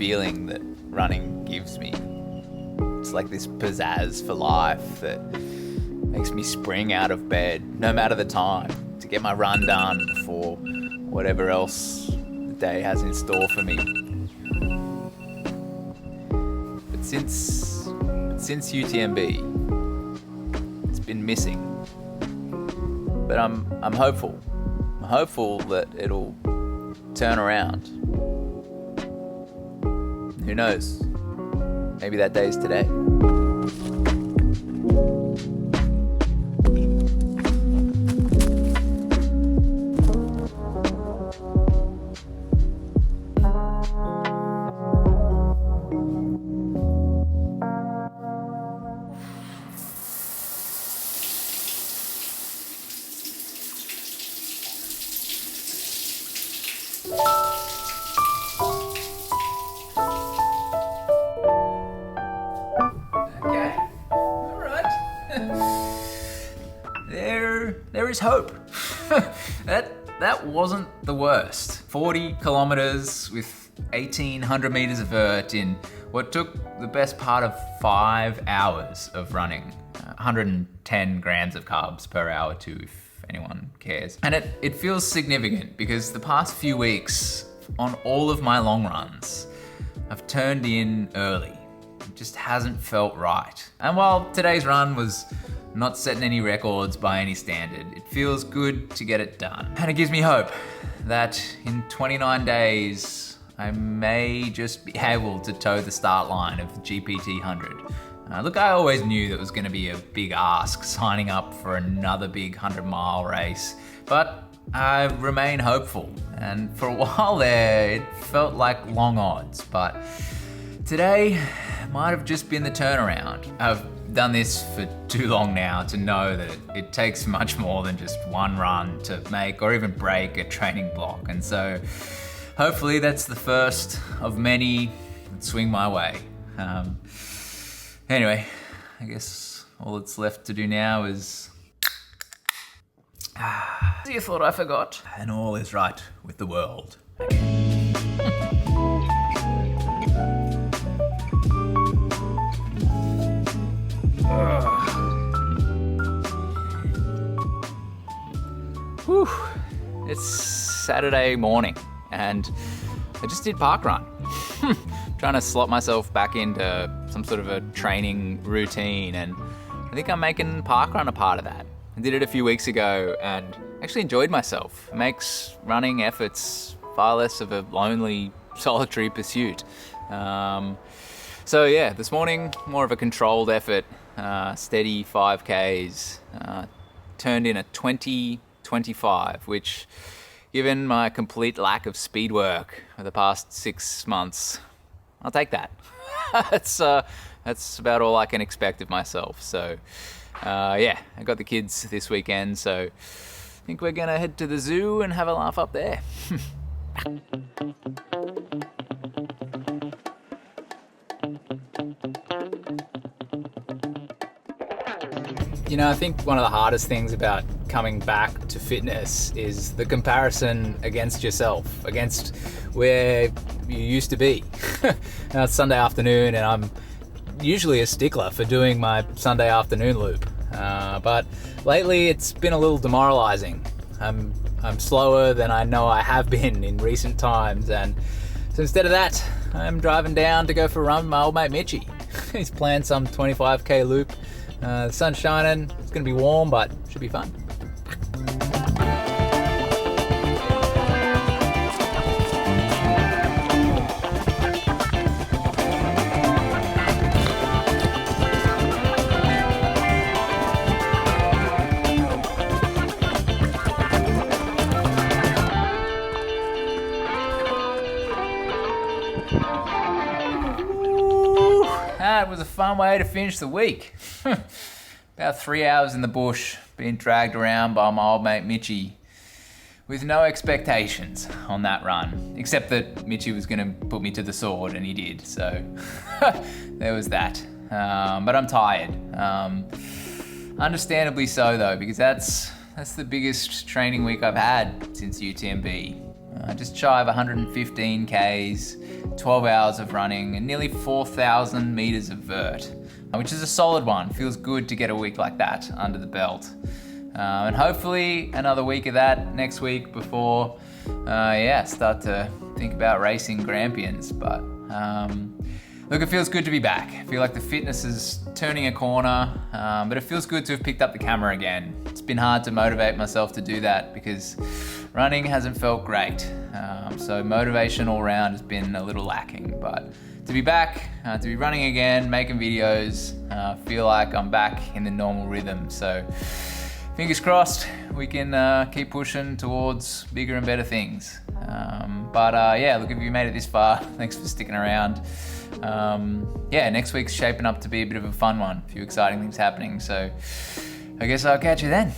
feeling that running gives me. It's like this pizzazz for life that makes me spring out of bed, no matter the time, to get my run done before whatever else the day has in store for me. But since UTMB, it's been missing. But I'm hopeful. I'm hopeful that it'll turn around. Who knows? Maybe that day's today. Okay, all right. There is hope. That wasn't the worst. 40 kilometers with 1,800 meters of vert in what took the best part of 5 hours of running. 110 grams of carbs per hour too, if anyone cares. And it feels significant because the past few weeks on all of my long runs, I've turned in early. It just hasn't felt right. And while today's run was not setting any records by any standard, it feels good to get it done. And it gives me hope that in 29 days, I may just be able to toe the start line of the GPT 100. Look, I always knew that was gonna be a big ask signing up for another big 100-mile race, but I remain hopeful. And for a while there, it felt like long odds, but today might have just been the turnaround. I've done this for too long now to know that it takes much more than just one run to make or even break a training block. And so hopefully that's the first of many that swing my way. Anyway, I guess all that's left to do now is... You thought I forgot? And all is right with the world. Whew. It's Saturday morning and I just did parkrun. Trying to slot myself back into some sort of a training routine, and I think I'm making parkrun a part of that. I did it a few weeks ago and actually enjoyed myself. It makes running efforts far less of a lonely, solitary pursuit. So yeah, this morning, more of a controlled effort, steady 5Ks, turned in a 20:25, which, given my complete lack of speed work for the past 6 months, I'll take that. That's about all I can expect of myself. So yeah, I got the kids this weekend, so I think we're gonna head to the zoo and have a laugh up there. You know, I think one of the hardest things about coming back to fitness is the comparison against yourself, against where you used to be. Now it's Sunday afternoon and I'm usually a stickler for doing my Sunday afternoon loop. But lately it's been a little demoralizing. I'm slower than I know I have been in recent times, and so instead of that, I'm driving down to go for a run with my old mate Mitchie. He's planned some 25k loop. The sun's shining, it's gonna be warm, but should be fun. That was a fun way to finish the week. About 3 hours in the bush, being dragged around by my old mate Mitchie, with no expectations on that run, except that Mitchie was gonna put me to the sword, and he did, so there was that. But I'm tired. Understandably so though, because that's the biggest training week I've had since UTMB. just shy of 115 Ks, 12 hours of running, and nearly 4,000 meters of vert, which is a solid one. Feels good to get a week like that under the belt. And hopefully another week of that next week before, start to think about racing Grampians. But look, it feels good to be back. I feel like the fitness is turning a corner, but it feels good to have picked up the camera again. It's been hard to motivate myself to do that because running hasn't felt great. So motivation all around has been a little lacking, but to be back, to be running again, making videos, feel like I'm back in the normal rhythm. So fingers crossed we can keep pushing towards bigger and better things. Look, if you made it this far, thanks for sticking around. Next week's shaping up to be a bit of a fun one. A few exciting things happening. So I guess I'll catch you then.